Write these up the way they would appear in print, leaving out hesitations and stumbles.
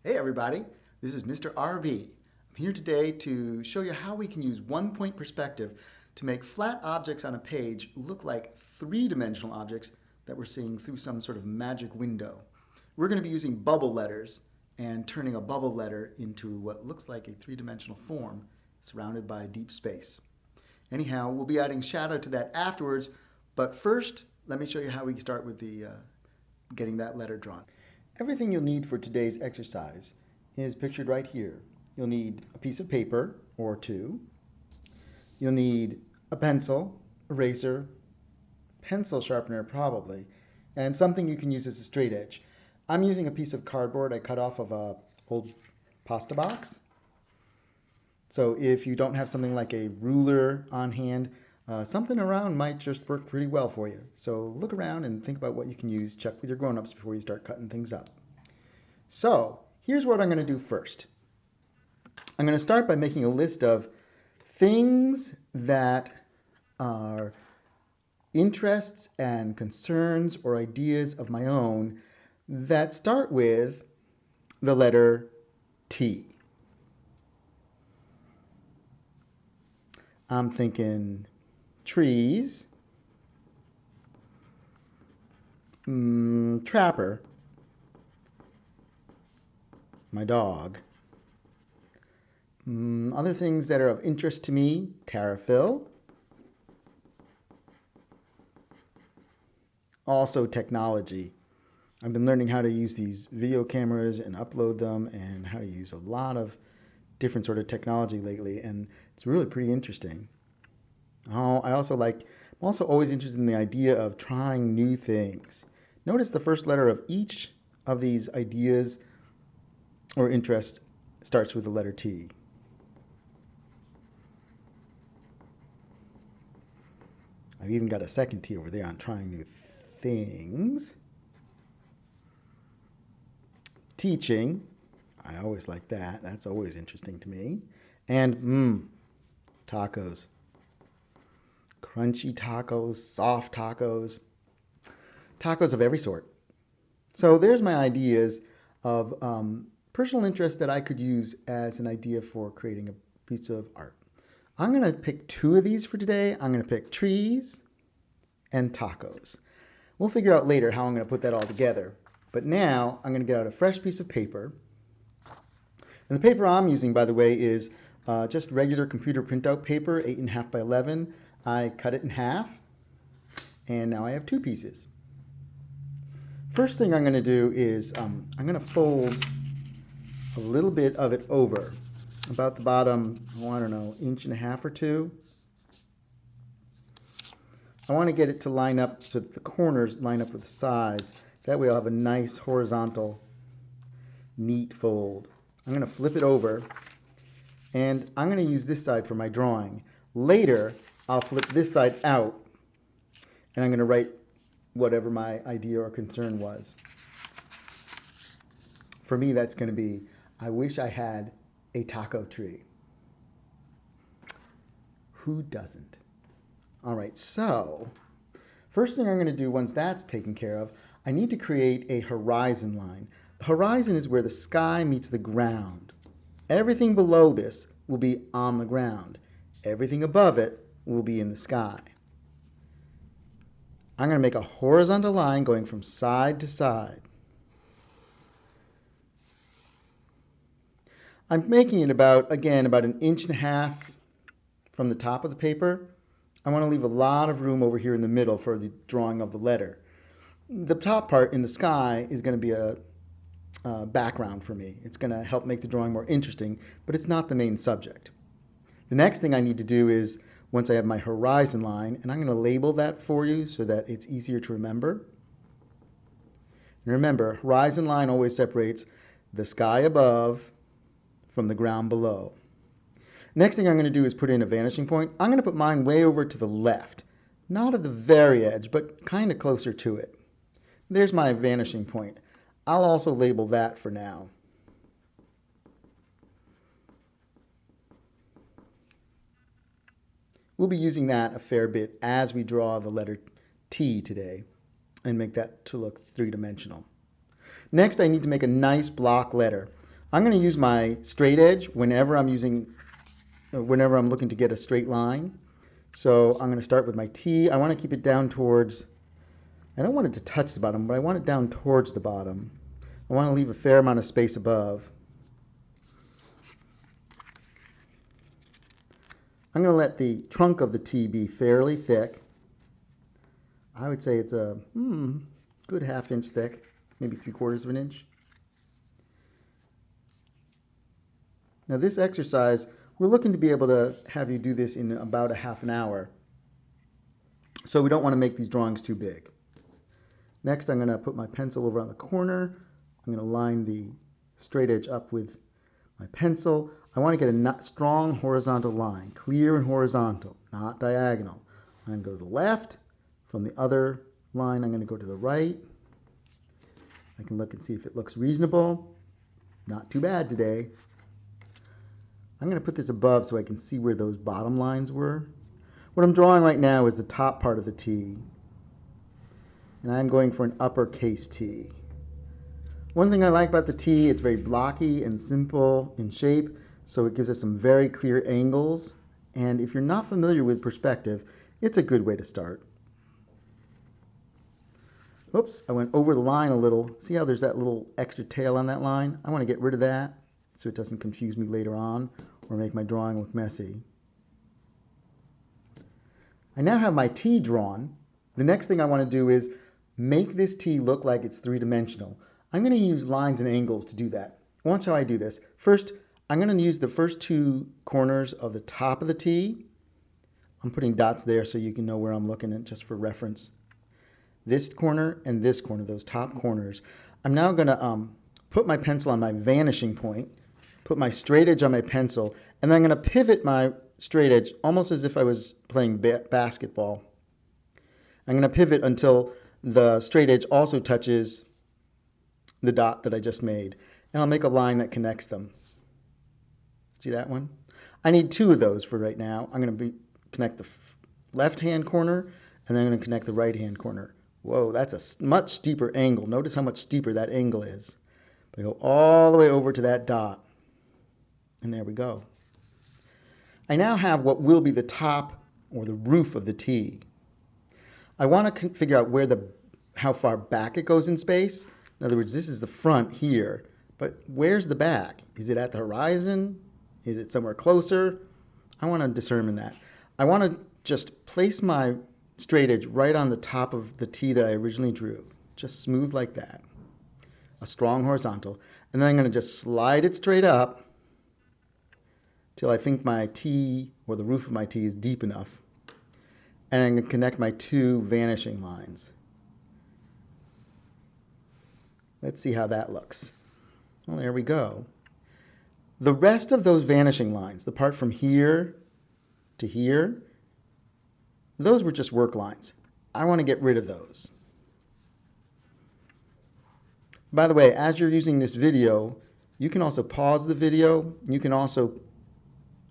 Hey everybody, this is Mr. RV. I'm here today to show you how we can use one-point perspective to make flat objects on a page look like three-dimensional objects that we're seeing through some sort of magic window. We're going to be using bubble letters and turning a bubble letter into what looks like a three-dimensional form surrounded by deep space. Anyhow, we'll be adding shadow to that afterwards, but first let me show you how we start with getting that letter drawn. Everything you'll need for today's exercise is pictured right here. You'll need a piece of paper or two. You'll need a pencil, eraser, pencil sharpener probably, and something you can use as a straight edge. I'm using a piece of cardboard I cut off of a old pasta box. So if you don't have something like a ruler on hand, something around might just work pretty well for you. So look around and think about what you can use. Check with your grown-ups before you start cutting things up. So here's what I'm going to do first. I'm going to start by making a list of things that are interests and concerns or ideas of my own that start with the letter T. I'm thinking trees, trapper, my dog. Other things that are of interest to me, Terrafill. Also technology. I've been learning how to use these video cameras and upload them and how to use a lot of different sort of technology lately, and it's really pretty interesting. I'm also always interested in the idea of trying new things. Notice the first letter of each of these ideas or interests starts with the letter T. I've even got a second T over there on trying new things. Teaching, I always like that. That's always interesting to me. And tacos. Crunchy tacos, soft tacos, tacos of every sort. So there's my ideas of personal interest that I could use as an idea for creating a piece of art. I'm going to pick two of these for today. I'm going to pick trees and tacos. We'll figure out later how I'm going to put that all together. But now I'm going to get out a fresh piece of paper. And the paper I'm using, by the way, is just regular computer printout paper, 8.5 by 11. I cut it in half, and now I have two pieces. First thing I'm going to do is I'm going to fold a little bit of it over, about the bottom, oh, I don't know, 1.5 or 2. I want to get it to line up so that the corners line up with the sides. That way I'll have a nice horizontal, neat fold. I'm going to flip it over, and I'm going to use this side for my drawing. Later, I'll flip this side out, and I'm going to write whatever my idea or concern was. For me, that's going to be, I wish I had a taco tree. Who doesn't? All right, so first thing I'm going to do once that's taken care of, I need to create a horizon line. The horizon is where the sky meets the ground. Everything below this will be on the ground. Everything above it will be in the sky. I'm going to make a horizontal line going from side to side. I'm making it about 1.5 inches from the top of the paper. I want to leave a lot of room over here in the middle for the drawing of the letter. The top part in the sky is going to be a background for me. It's going to help make the drawing more interesting, but it's not the main subject. The next thing I need to do is, once I have my horizon line, and I'm going to label that for you so that it's easier to remember. And remember, horizon line always separates the sky above from the ground below. Next thing I'm going to do is put in a vanishing point. I'm going to put mine way over to the left. Not at the very edge, but kind of closer to it. There's my vanishing point. I'll also label that for now. We'll be using that a fair bit as we draw the letter T today and make that to look three-dimensional. Next, I need to make a nice block letter. I'm going to use my straight edge whenever I'm looking to get a straight line. So I'm going to start with my T. I want to keep it down towards, I don't want it to touch the bottom, but I want it down towards the bottom. I want to leave a fair amount of space above. I'm going to let the trunk of the T be fairly thick. I would say it's a good ½ inch thick, maybe 3/4 of an inch. Now this exercise, we're looking to be able to have you do this in about a ½ an hour. So we don't want to make these drawings too big. Next, I'm going to put my pencil over on the corner. I'm going to line the straight edge up with my pencil. I want to get a strong horizontal line, clear and horizontal, not diagonal. I'm going to go to the left. From the other line, I'm going to go to the right. I can look and see if it looks reasonable. Not too bad today. I'm going to put this above so I can see where those bottom lines were. What I'm drawing right now is the top part of the T. And I'm going for an uppercase T. One thing I like about the T, it's very blocky and simple in shape, so it gives us some very clear angles. And if you're not familiar with perspective, it's a good way to start. Oops, I went over the line a little. See how there's that little extra tail on that line? I want to get rid of that so it doesn't confuse me later on or make my drawing look messy. I now have my T drawn. The next thing I want to do is make this T look like it's three-dimensional. I'm going to use lines and angles to do that. Watch how I do this. First, I'm going to use the first two corners of the top of the T. I'm putting dots there so you can know where I'm looking at just for reference. This corner and this corner, those top corners. I'm now going to put my pencil on my vanishing point, put my straight edge on my pencil, and then I'm going to pivot my straight edge almost as if I was playing basketball. I'm going to pivot until the straight edge also touches the dot that I just made. And I'll make a line that connects them. See that one? I need two of those for right now. I'm going to connect the left-hand corner, and then I'm going to connect the right-hand corner. Whoa, that's a much steeper angle. Notice how much steeper that angle is. I go all the way over to that dot. And there we go. I now have what will be the top or the roof of the T. I want to figure out how far back it goes in space. In other words, this is the front here, but where's the back? Is it at the horizon? Is it somewhere closer? I want to determine that. I want to just place my straight edge right on the top of the T that I originally drew. Just smooth like that. A strong horizontal. And then I'm going to just slide it straight up till I think my T, or the roof of my T, is deep enough. And I'm going to connect my two vanishing lines. Let's see how that looks. Well, there we go. The rest of those vanishing lines, the part from here to here, those were just work lines. I want to get rid of those. By the way, as you're using this video, you can also pause the video. You can also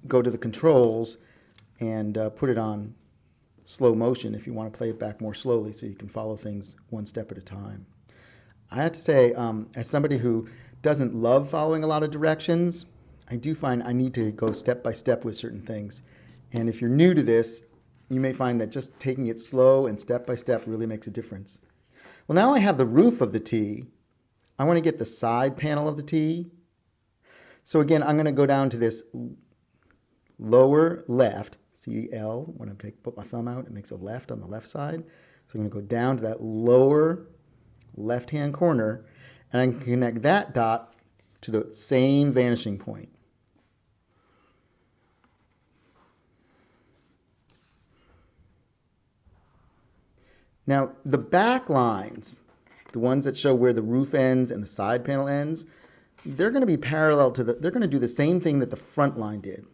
go to the controls and put it on slow motion if you want to play it back more slowly so you can follow things one step at a time. I have to say, as somebody who doesn't love following a lot of directions, I do find I need to go step by step with certain things. And if you're new to this, you may find that just taking it slow and step by step really makes a difference. Well, now I have the roof of the T. I want to get the side panel of the T. So again, I'm going to go down to this lower left, see L, when I put my thumb out, it makes a left on the left side. So I'm going to go down to that lower left-hand corner, and I can connect that dot to the same vanishing point. Now, the back lines, the ones that show where the roof ends and the side panel ends, they're going to be parallel to they're going to do the same thing that the front line did.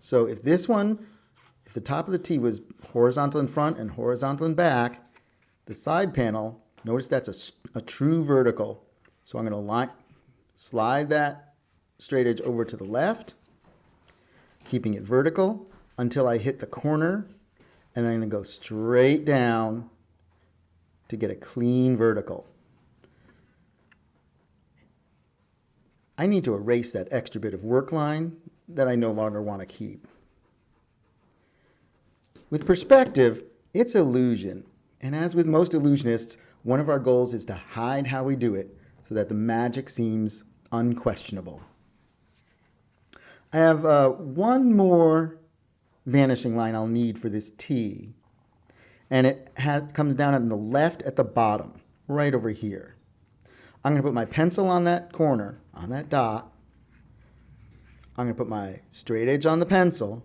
So if the top of the T was horizontal in front and horizontal in back, the side panel, notice that's a true vertical. So I'm going to slide that straight edge over to the left, keeping it vertical until I hit the corner, and I'm going to go straight down to get a clean vertical. I need to erase that extra bit of work line that I no longer want to keep. With perspective, it's illusion. And as with most illusionists, one of our goals is to hide how we do it so that the magic seems unquestionable. I have one more vanishing line I'll need for this T. And it comes down on the left at the bottom, right over here. I'm going to put my pencil on that corner, on that dot. I'm going to put my straight edge on the pencil.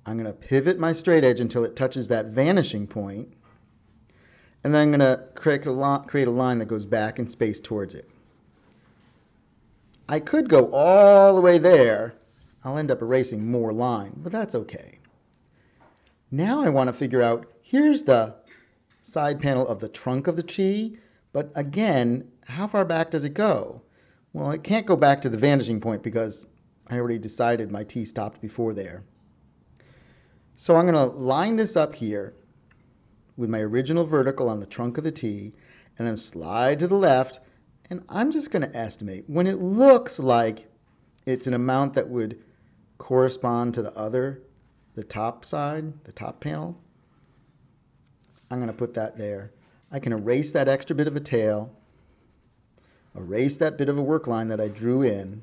I'm going to pivot my straight edge until it touches that vanishing point. And then I'm going to create a line that goes back in space towards it. I could go all the way there. I'll end up erasing more line, but that's okay. Now I want to figure out, here's the side panel of the trunk of the tree, but again, how far back does it go? Well, it can't go back to the vanishing point because I already decided my T stopped before there. So I'm going to line this up here with my original vertical on the trunk of the T, and then slide to the left, and I'm just going to estimate. When it looks like it's an amount that would correspond to the top side, the top panel, I'm going to put that there. I can erase that extra bit of a tail, erase that bit of a work line that I drew in,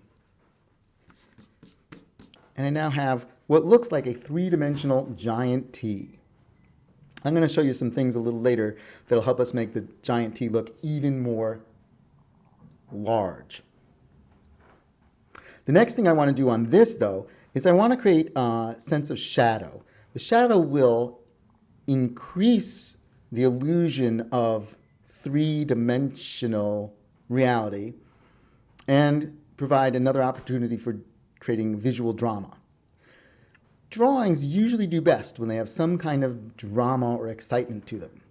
and I now have what looks like a three-dimensional giant T. I'm going to show you some things a little later that'll help us make the giant T look even more large. The next thing I want to do on this, though, is I want to create a sense of shadow. The shadow will increase the illusion of three-dimensional reality and provide another opportunity for creating visual drama. Drawings usually do best when they have some kind of drama or excitement to them.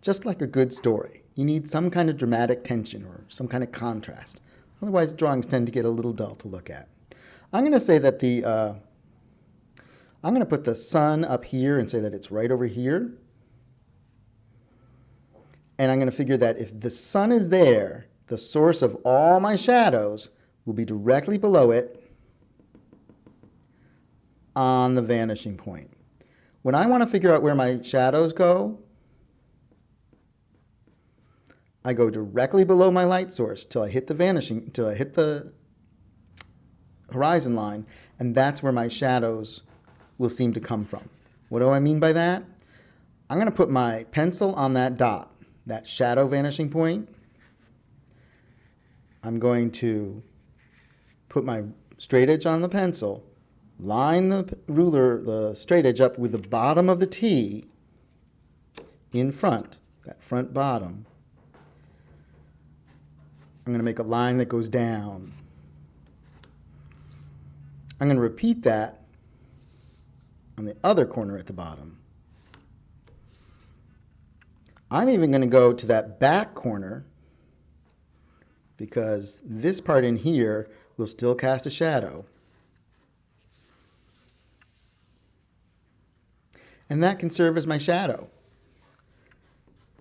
Just like a good story, you need some kind of dramatic tension or some kind of contrast. Otherwise, drawings tend to get a little dull to look at. I'm going to say that I'm going to put the sun up here and say that it's right over here. And I'm going to figure that if the sun is there, the source of all my shadows will be directly below it on the vanishing point. When I want to figure out where my shadows go, I go directly below my light source till I hit the horizon line, and that's where my shadows will seem to come from. What do I mean by that? I'm going to put my pencil on that dot, that shadow vanishing point. I'm going to put my straight edge on the pencil, line the ruler, the straight edge up with the bottom of the T in front, that front bottom. I'm going to make a line that goes down. I'm going to repeat that on the other corner at the bottom. I'm even going to go to that back corner because this part in here will still cast a shadow. And that can serve as my shadow.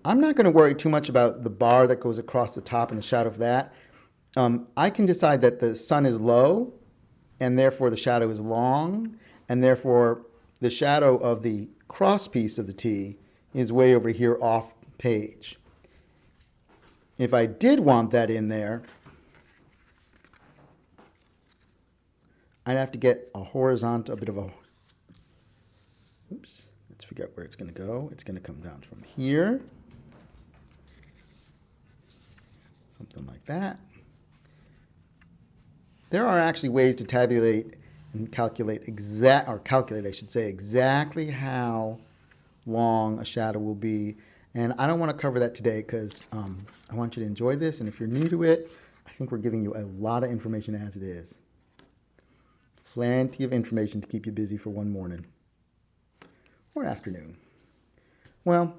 I'm not going to worry too much about the bar that goes across the top and the shadow of that. I can decide that the sun is low, and therefore the shadow is long, and therefore the shadow of the cross piece of the T is way over here off page. If I did want that in there, I'd have to get a horizontal, a bit of a, oops, let's figure out where it's going to go. It's going to come down from here, something like that. There are actually ways to tabulate and calculate exactly how long a shadow will be. And I don't want to cover that today because I want you to enjoy this. And if you're new to it, I think we're giving you a lot of information as it is. Plenty of information to keep you busy for one morning or afternoon. Well,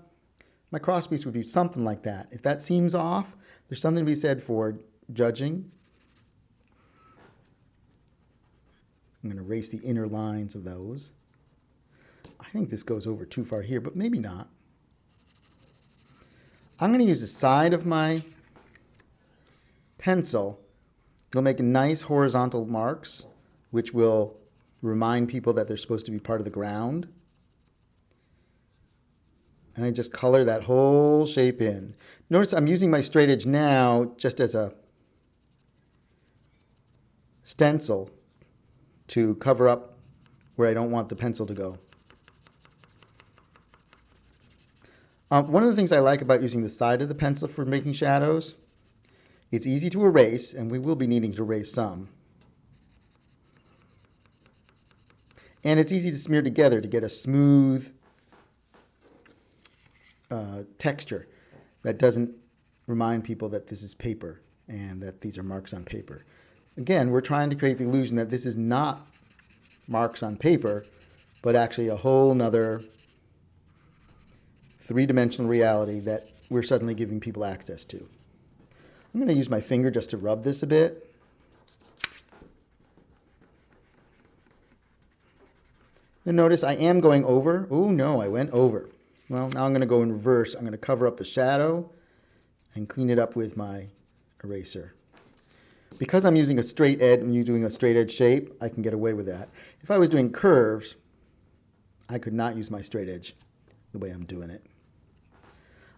my crosspiece would be something like that. If that seems off, there's something to be said for judging. I'm going to erase the inner lines of those. I think this goes over too far here, but maybe not. I'm going to use the side of my pencil It'll make nice horizontal marks, which will remind people that they're supposed to be part of the ground. And I just color that whole shape in. Notice I'm using my straight edge now just as a stencil to cover up where I don't want the pencil to go. One of the things I like about using the side of the pencil for making shadows, it's easy to erase, and we will be needing to erase some. And it's easy to smear together to get a smooth texture that doesn't remind people that this is paper and that these are marks on paper. Again, we're trying to create the illusion that this is not marks on paper, but actually a whole nother three-dimensional reality that we're suddenly giving people access to. I'm going to use my finger just to rub this a bit. And notice I am going over. Oh no, I went over. Well, now I'm going to go in reverse. I'm going to cover up the shadow and clean it up with my eraser. Because I'm using a straight edge and you're doing a straight edge shape, I can get away with that. If I was doing curves, I could not use my straight edge the way I'm doing it.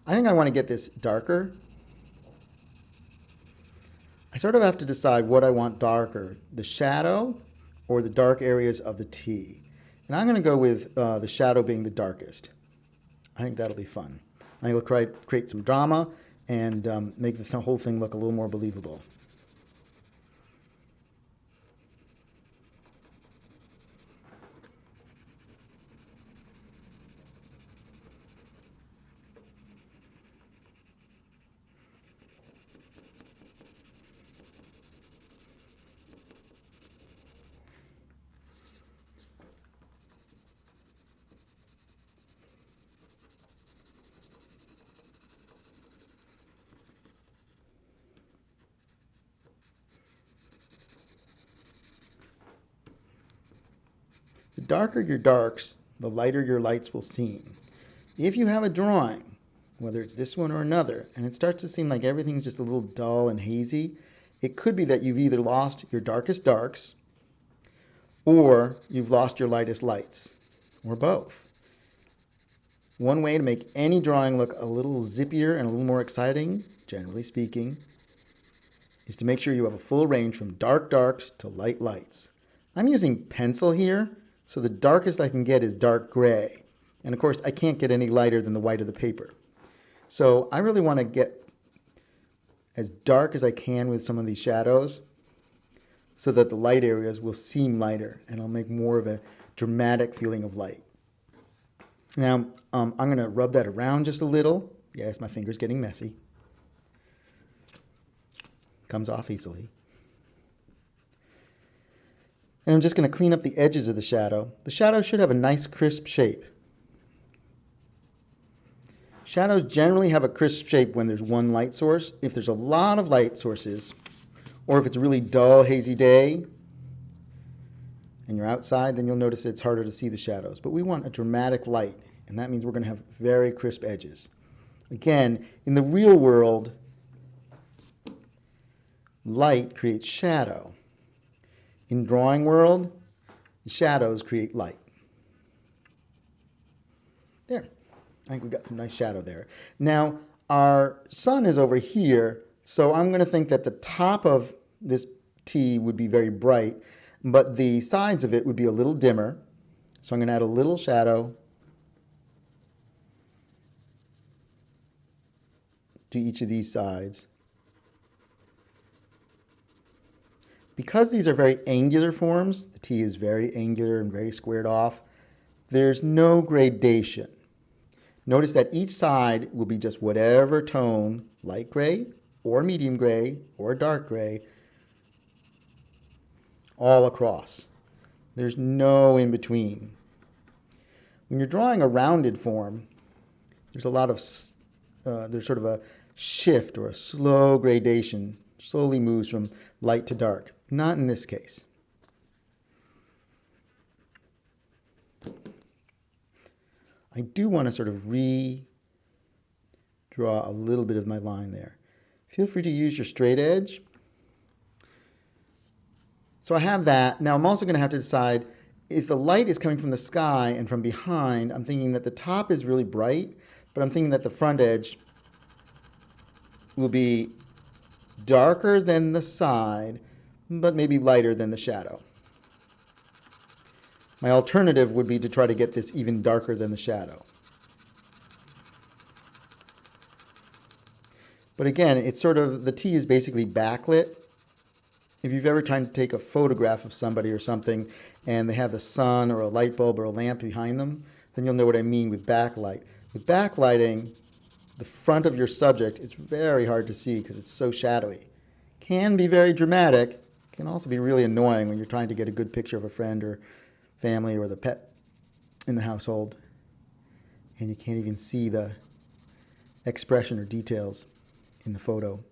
I think I want to get this darker. I sort of have to decide what I want darker, the shadow or the dark areas of the T. And I'm going to go with the shadow being the darkest. I think that'll be fun. I will create some drama and make the whole thing look a little more believable. The darker your darks, the lighter your lights will seem. If you have a drawing, whether it's this one or another, and it starts to seem like everything's just a little dull and hazy, it could be that you've either lost your darkest darks or you've lost your lightest lights, or both. One way to make any drawing look a little zippier and a little more exciting, generally speaking, is to make sure you have a full range from dark darks to light lights. I'm using pencil here, so the darkest I can get is dark gray. And of course, I can't get any lighter than the white of the paper. So I really want to get as dark as I can with some of these shadows so that the light areas will seem lighter and I'll make more of a dramatic feeling of light. Now, I'm going to rub that around just a little. Yes, my finger's getting messy. Comes off easily. And I'm just going to clean up the edges of the shadow. The shadow should have a nice crisp shape. Shadows generally have a crisp shape when there's one light source. If there's a lot of light sources, or if it's a really dull, hazy day, and you're outside, then you'll notice it's harder to see the shadows. But we want a dramatic light, and that means we're going to have very crisp edges. Again, in the real world, light creates shadow. In drawing world, shadows create light. There. I think we've got some nice shadow there. Now, our sun is over here, so I'm going to think that the top of this T would be very bright, but the sides of it would be a little dimmer. So I'm going to add a little shadow to each of these sides. Because these are very angular forms, the T is very angular and very squared off, there's no gradation. Notice that each side will be just whatever tone, light gray or medium gray or dark gray, all across. There's no in between. When you're drawing a rounded form, there's a lot of, there's sort of a shift or a slow gradation, slowly moves from light to dark. Not in this case. I do want to sort of redraw a little bit of my line there. Feel free to use your straight edge. So I have that. Now I'm also going to have to decide if the light is coming from the sky and from behind. I'm thinking that the top is really bright, but I'm thinking that the front edge will be darker than the side, but maybe lighter than the shadow. My alternative would be to try to get this even darker than the shadow. But again, it's sort of, the T is basically backlit. If you've ever tried to take a photograph of somebody or something and they have the sun or a light bulb or a lamp behind them, then you'll know what I mean with backlight. With backlighting, the front of your subject is very hard to see because it's so shadowy. Can be very dramatic, can also be really annoying when you're trying to get a good picture of a friend or family or the pet in the household and you can't even see the expression or details in the photo.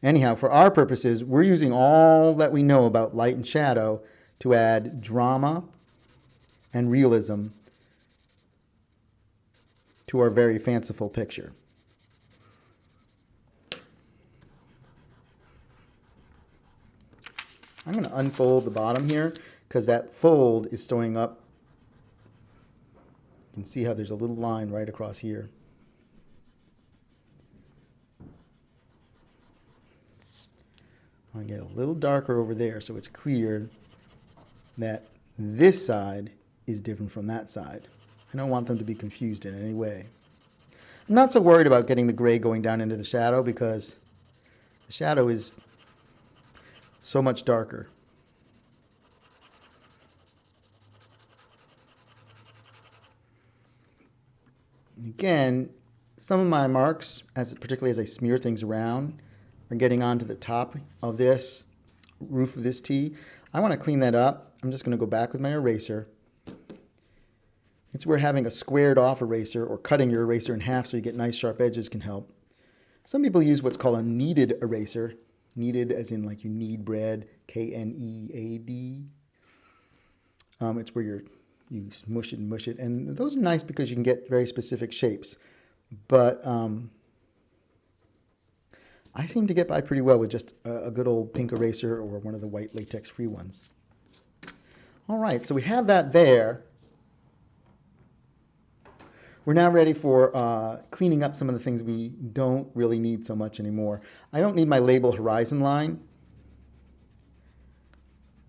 Anyhow, for our purposes, we're using all that we know about light and shadow to add drama and realism to our very fanciful picture. I'm going to unfold the bottom here because that fold is showing up. You can see how there's a little line right across here. I get a little darker over there so it's clear that this side is different from that side. I don't want them to be confused in any way. I'm not so worried about getting the gray going down into the shadow because the shadow is so much darker. Again, some of my marks, particularly as I smear things around, are getting onto the top of this roof of this T. I want to clean that up. I'm just going to go back with my eraser. It's where having a squared off eraser or cutting your eraser in half so you get nice sharp edges can help. Some people use what's called a kneaded eraser. Kneaded as in like you knead bread, K-N-E-A-D. It's where you mush it, and those are nice because you can get very specific shapes. But I seem to get by pretty well with just a good old pink eraser or one of the white latex free ones. All right, so we have that there. We're now ready for cleaning up some of the things we don't really need so much anymore. I don't need my label horizon line.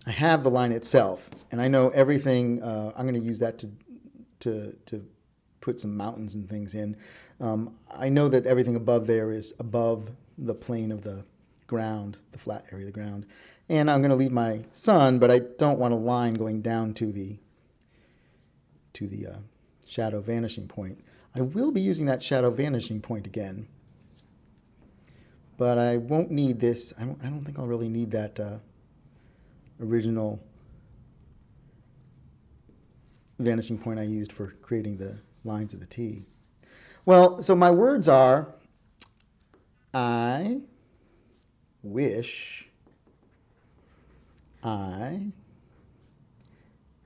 I have the line itself, and I know everything. I'm going to use that to put some mountains and things in. I know that everything above there is above the plane of the ground, the flat area of the ground. And I'm going to leave my sun, but I don't want a line going down to the shadow vanishing point. I will be using that shadow vanishing point again, but I won't need this. I don't think I'll really need that original vanishing point I used for creating the lines of the T. Well, so my words are, I wish I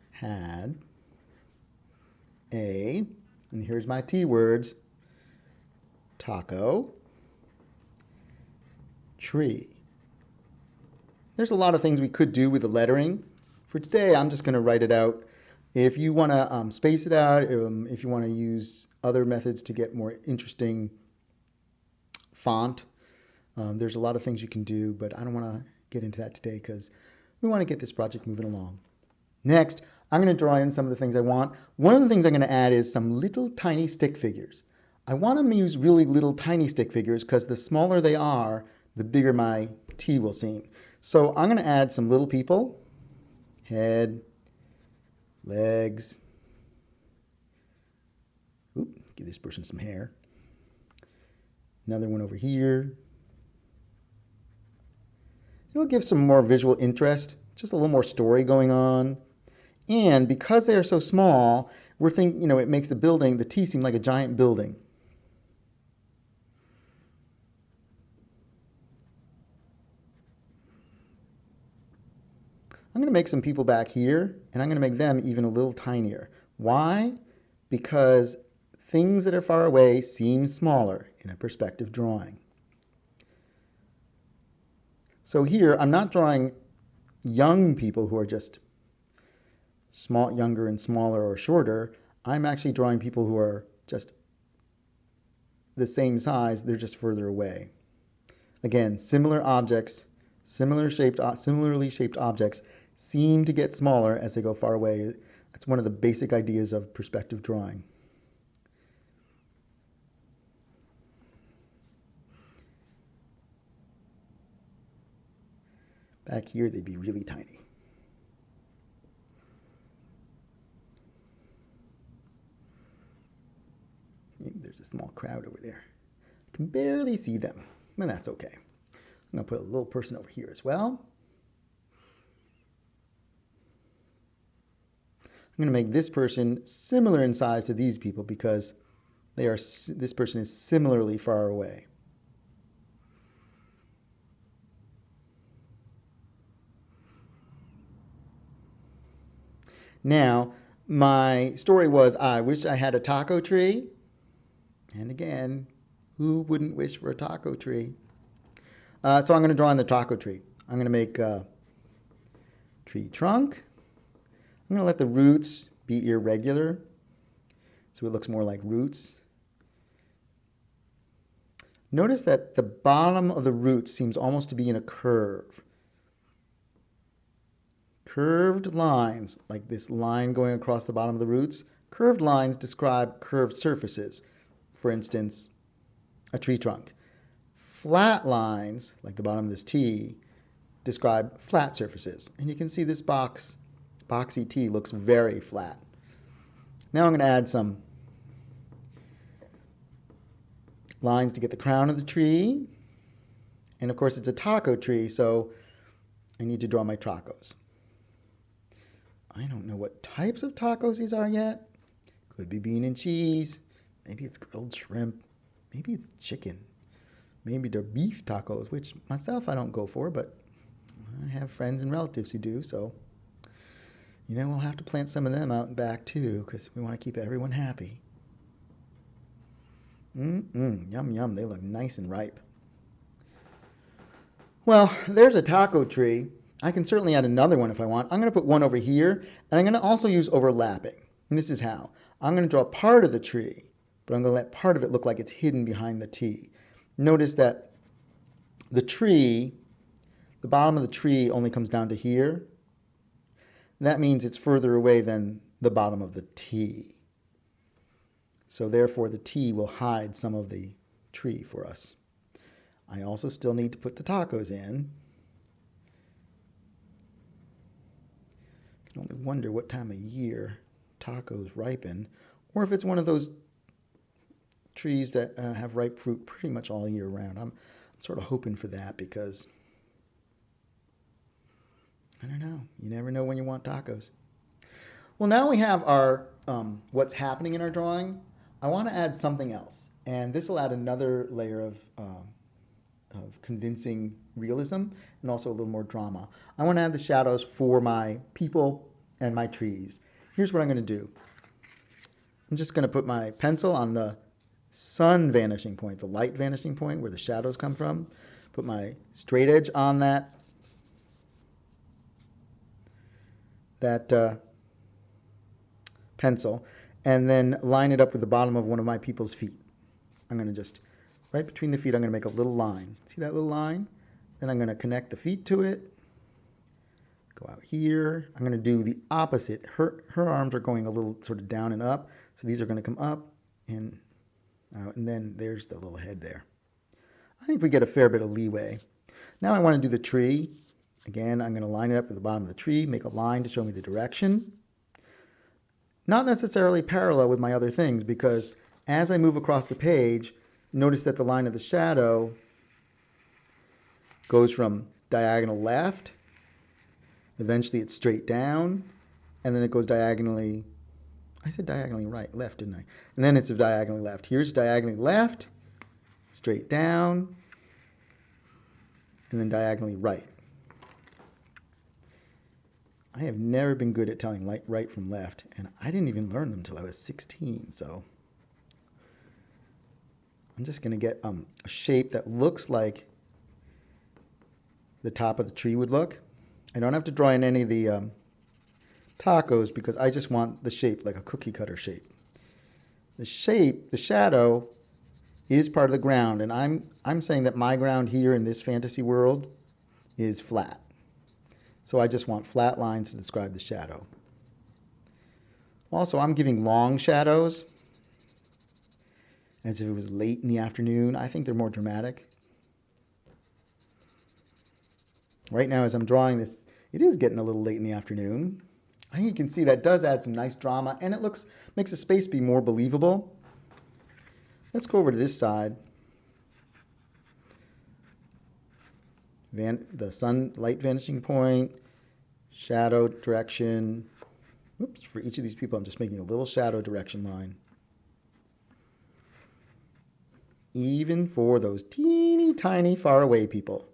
had a, and here's my T words, taco tree. There's a lot of things we could do with the lettering. For today, I'm just going to write it out. If you want to space it out, if you want to use other methods to get more interesting font, there's a lot of things you can do, but I don't want to get into that today because we want to get this project moving along. Next, I'm going to draw in some of the things I want. One of the things I'm going to add is some little tiny stick figures. I want to use really little tiny stick figures because the smaller they are, the bigger my T will seem. So I'm going to add some little people, head, legs. Oop, give this person some hair. Another one over here. It'll give some more visual interest, just a little more story going on. And because they are so small, we're thinking, it makes the building, the T, seem like a giant building. I'm going to make some people back here, and I'm going to make them even a little tinier. Why? Because things that are far away seem smaller in a perspective drawing. So here, I'm not drawing young people who are just small, younger and smaller or shorter, I'm actually drawing people who are just the same size, they're just further away. Again, similar objects, similarly shaped objects seem to get smaller as they go far away. That's one of the basic ideas of perspective drawing. Back here, they'd be really tiny. There's a small crowd over there. I can barely see them, but that's okay. I'm going to put a little person over here as well. I'm going to make this person similar in size to these people because this person is similarly far away. Now, my story was I wish I had a taco tree. And again, who wouldn't wish for a taco tree? So I'm going to draw in the taco tree. I'm going to make a tree trunk. I'm going to let the roots be irregular so it looks more like roots. Notice that the bottom of the roots seems almost to be in a curve. Curved lines, like this line going across the bottom of the roots, curved lines describe curved surfaces. For instance, a tree trunk. Flat lines, like the bottom of this T, describe flat surfaces. And you can see this boxy T looks very flat. Now I'm going to add some lines to get the crown of the tree. And of course it's a taco tree, so I need to draw my tacos. I don't know what types of tacos these are yet. Could be bean and cheese. Maybe it's grilled shrimp. Maybe it's chicken. Maybe they're beef tacos, which myself I don't go for, but I have friends and relatives who do, so we'll have to plant some of them out and back too, because we want to keep everyone happy. Yum, yum. They look nice and ripe. Well, there's a taco tree. I can certainly add another one if I want. I'm going to put one over here, and I'm going to also use overlapping. And this is how. I'm going to draw part of the tree, but I'm going to let part of it look like it's hidden behind the T. Notice that the tree, the bottom of the tree only comes down to here. That means it's further away than the bottom of the T. So therefore the T will hide some of the tree for us. I also still need to put the tacos in. I can only wonder what time of year tacos ripen, or if it's one of those trees that have ripe fruit pretty much all year round. I'm sort of hoping for that because, I don't know, you never know when you want tacos. Well, now we have our what's happening in our drawing. I want to add something else, and this will add another layer of convincing realism and also a little more drama. I want to add the shadows for my people and my trees. Here's what I'm going to do. I'm just going to put my pencil on the sun vanishing point, the light vanishing point where the shadows come from. Put my straight edge on that pencil, and then line it up with the bottom of one of my people's feet. I'm going to just, right between the feet, I'm going to make a little line. See that little line? Then I'm going to connect the feet to it. Go out here. I'm going to do the opposite. Her arms are going a little sort of down and up, so these are going to come up and out, and then there's the little head there. I think we get a fair bit of leeway. Now I want to do the tree. Again, I'm going to line it up with the bottom of the tree, make a line to show me the direction. Not necessarily parallel with my other things, because as I move across the page, notice that the line of the shadow goes from diagonal left, eventually it's straight down, and then it goes diagonally, I said diagonally right, left, didn't I? And then it's diagonally left. Here's diagonally left, straight down, and then diagonally right. I have never been good at telling right from left, and I didn't even learn them until I was 16, so I'm just going to get a shape that looks like the top of the tree would look. I don't have to draw in any of the tacos because I just want the shape like a cookie cutter shape. The shape, the shadow, is part of the ground, and I'm saying that my ground here in this fantasy world is flat. So I just want flat lines to describe the shadow. Also, I'm giving long shadows as if it was late in the afternoon. I think they're more dramatic. Right now, as I'm drawing this, it is getting a little late in the afternoon. I think you can see that does add some nice drama, and it makes the space be more believable. Let's go over to this side. The sunlight vanishing point, shadow direction. Oops, for each of these people, I'm just making a little shadow direction line. Even for those teeny tiny far away people.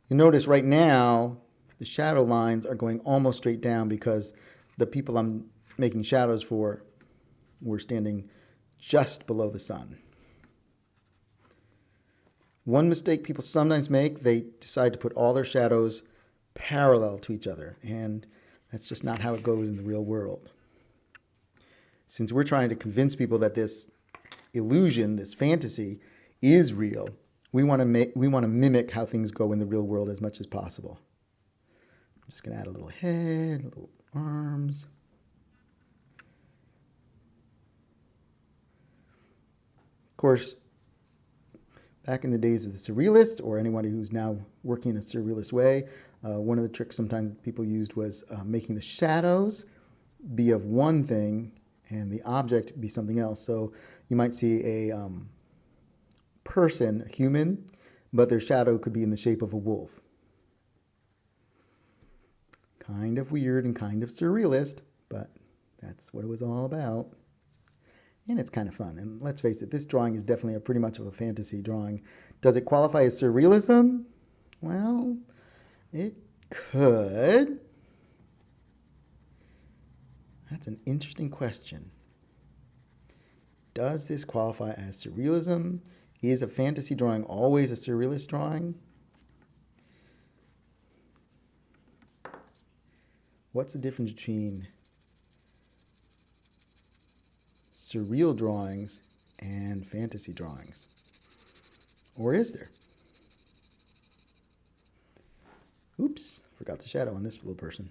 You notice right now, the shadow lines are going almost straight down because the people I'm making shadows for were standing just below the sun. One mistake people sometimes make, they decide to put all their shadows parallel to each other, and that's just not how it goes in the real world. Since we're trying to convince people that this illusion, this fantasy, is real, we want to mimic how things go in the real world as much as possible. I'm just going to add a little head, little arms. Of course, back in the days of the Surrealists, or anyone who's now working in a Surrealist way, one of the tricks sometimes people used was making the shadows be of one thing and the object be something else. So you might see a person, a human, but their shadow could be in the shape of a wolf. Kind of weird and kind of surrealist, but that's what it was all about. And it's kind of fun. And let's face it, this drawing is definitely pretty much of a fantasy drawing. Does it qualify as surrealism? Well, it could. That's an interesting question. Does this qualify as surrealism? Is a fantasy drawing always a surrealist drawing? What's the difference between surreal drawings and fantasy drawings? Or is there? Oops, forgot the shadow on this little person.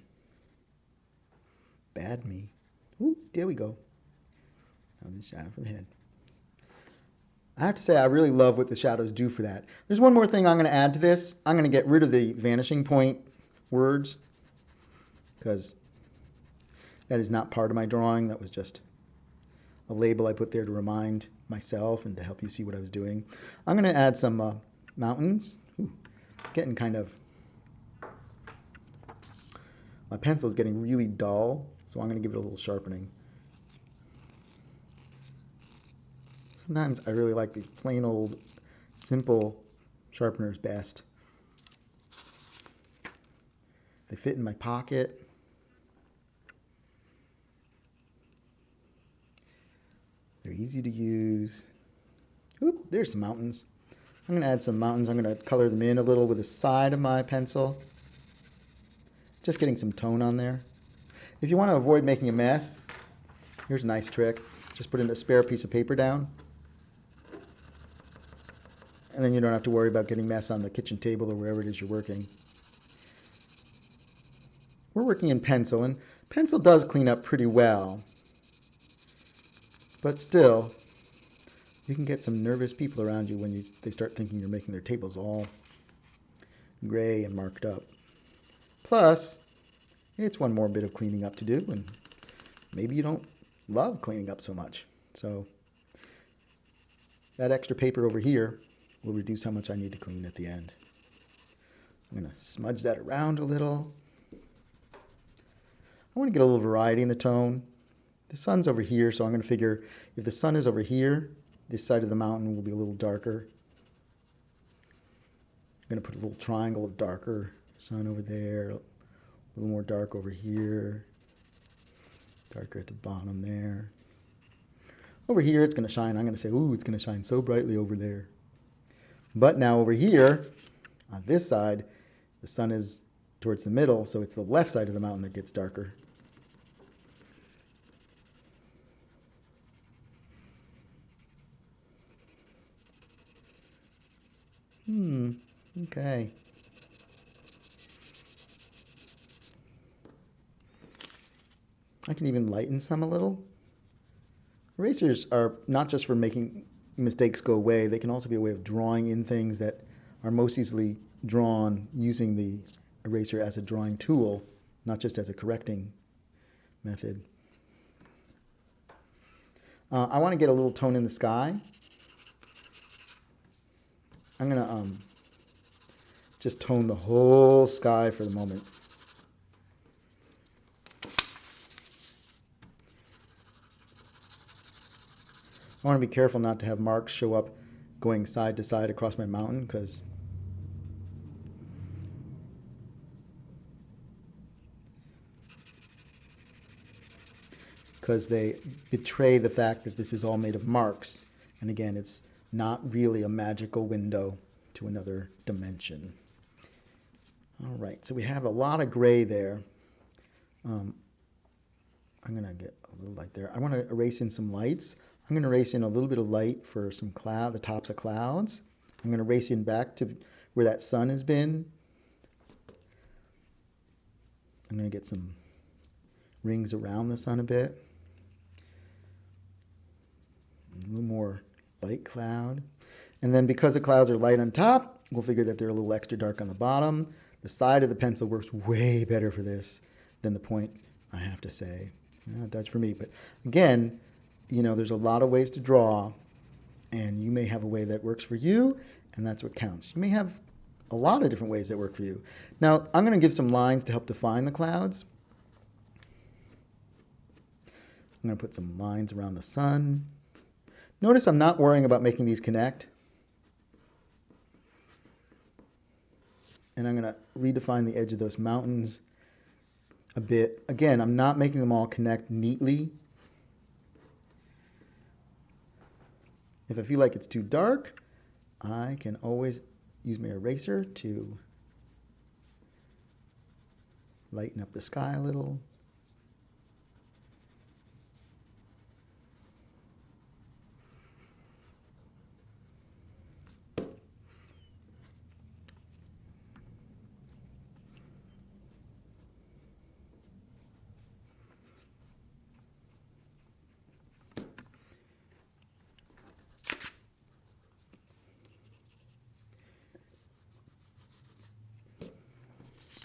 Bad me. Ooh, there we go. Now the shadow for the head. I have to say, I really love what the shadows do for that. There's one more thing I'm going to add to this. I'm going to get rid of the vanishing point words because that is not part of my drawing. That was just a label I put there to remind myself and to help you see what I was doing. I'm going to add some mountains. Ooh, getting kind of, my pencil is getting really dull, so I'm going to give it a little sharpening. Sometimes I really like these plain old, simple sharpeners best. They fit in my pocket. They're easy to use. Oop, there's some mountains. I'm going to add some mountains. I'm going to color them in a little with the side of my pencil. Just getting some tone on there. If you want to avoid making a mess, here's a nice trick. Just put in a spare piece of paper down. And then you don't have to worry about getting mess on the kitchen table or wherever it is you're working. We're working in pencil, and pencil does clean up pretty well. But still, you can get some nervous people around you when they start thinking you're making their tables all gray and marked up. Plus, it's one more bit of cleaning up to do, and maybe you don't love cleaning up so much. So that extra paper over here will reduce how much I need to clean at the end. I'm going to smudge that around a little. I want to get a little variety in the tone. The sun's over here, so I'm going to figure if the sun is over here, this side of the mountain will be a little darker. I'm going to put a little triangle of darker sun over there, a little more dark over here, darker at the bottom there. Over here, it's going to shine. I'm going to say, ooh, it's going to shine so brightly over there. But now over here, on this side, the sun is towards the middle, so it's the left side of the mountain that gets darker. Okay. I can even lighten some a little. Erasers are not just for making mistakes go away, they can also be a way of drawing in things that are most easily drawn using the eraser as a drawing tool, not just as a correcting method. I want to get a little tone in the sky. I'm going to just tone the whole sky for the moment. I want to be careful not to have marks show up going side to side across my mountain because they betray the fact that this is all made of marks. And again, it's not really a magical window to another dimension. All right, so we have a lot of gray there. I'm going to get a little light there. I want to erase in some lights. I'm going to erase in a little bit of light for some the tops of clouds. I'm going to erase in back to where that sun has been. I'm going to get some rings around the sun a bit. A little more light cloud. And then because the clouds are light on top, we'll figure that they're a little extra dark on the bottom. The side of the pencil works way better for this than the point, I have to say. It does for me. But again, you know, there's a lot of ways to draw, and you may have a way that works for you, and that's what counts. You may have a lot of different ways that work for you. Now, I'm going to give some lines to help define the clouds. I'm going to put some lines around the sun. Notice I'm not worrying about making these connect. And I'm going to redefine the edge of those mountains a bit. Again, I'm not making them all connect neatly. If I feel like it's too dark, I can always use my eraser to lighten up the sky a little.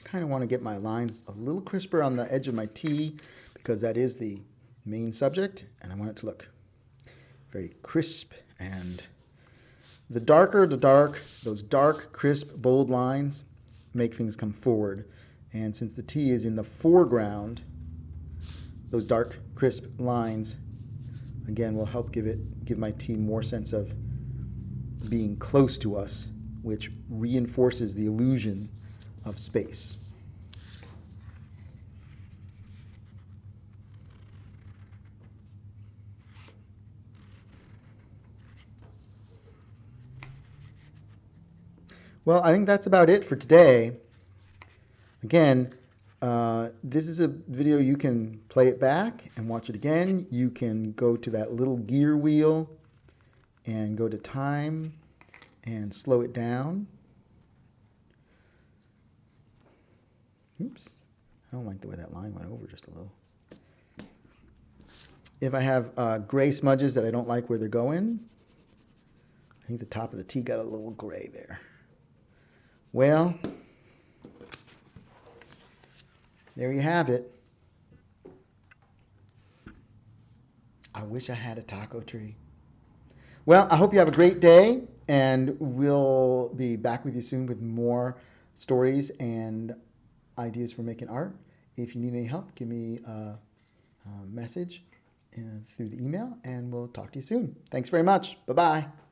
Kind of want to get my lines a little crisper on the edge of my T because that is the main subject, and I want it to look very crisp. And the darker the dark, those dark, crisp, bold lines make things come forward. And since the T is in the foreground, those dark, crisp lines, again, will help give my T more sense of being close to us, which reinforces the illusion of space. Well, I think that's about it for today. Again, this is a video you can play it back and watch it again. You can go to that little gear wheel and go to time and slow it down. Oops, I don't like the way that line went over just a little. If I have gray smudges that I don't like where they're going, I think the top of the T got a little gray there. Well, there you have it. I wish I had a taco tree. Well, I hope you have a great day, and we'll be back with you soon with more stories and ideas for making art. If you need any help, give me a message through the email, and we'll talk to you soon. Thanks very much. Bye-bye.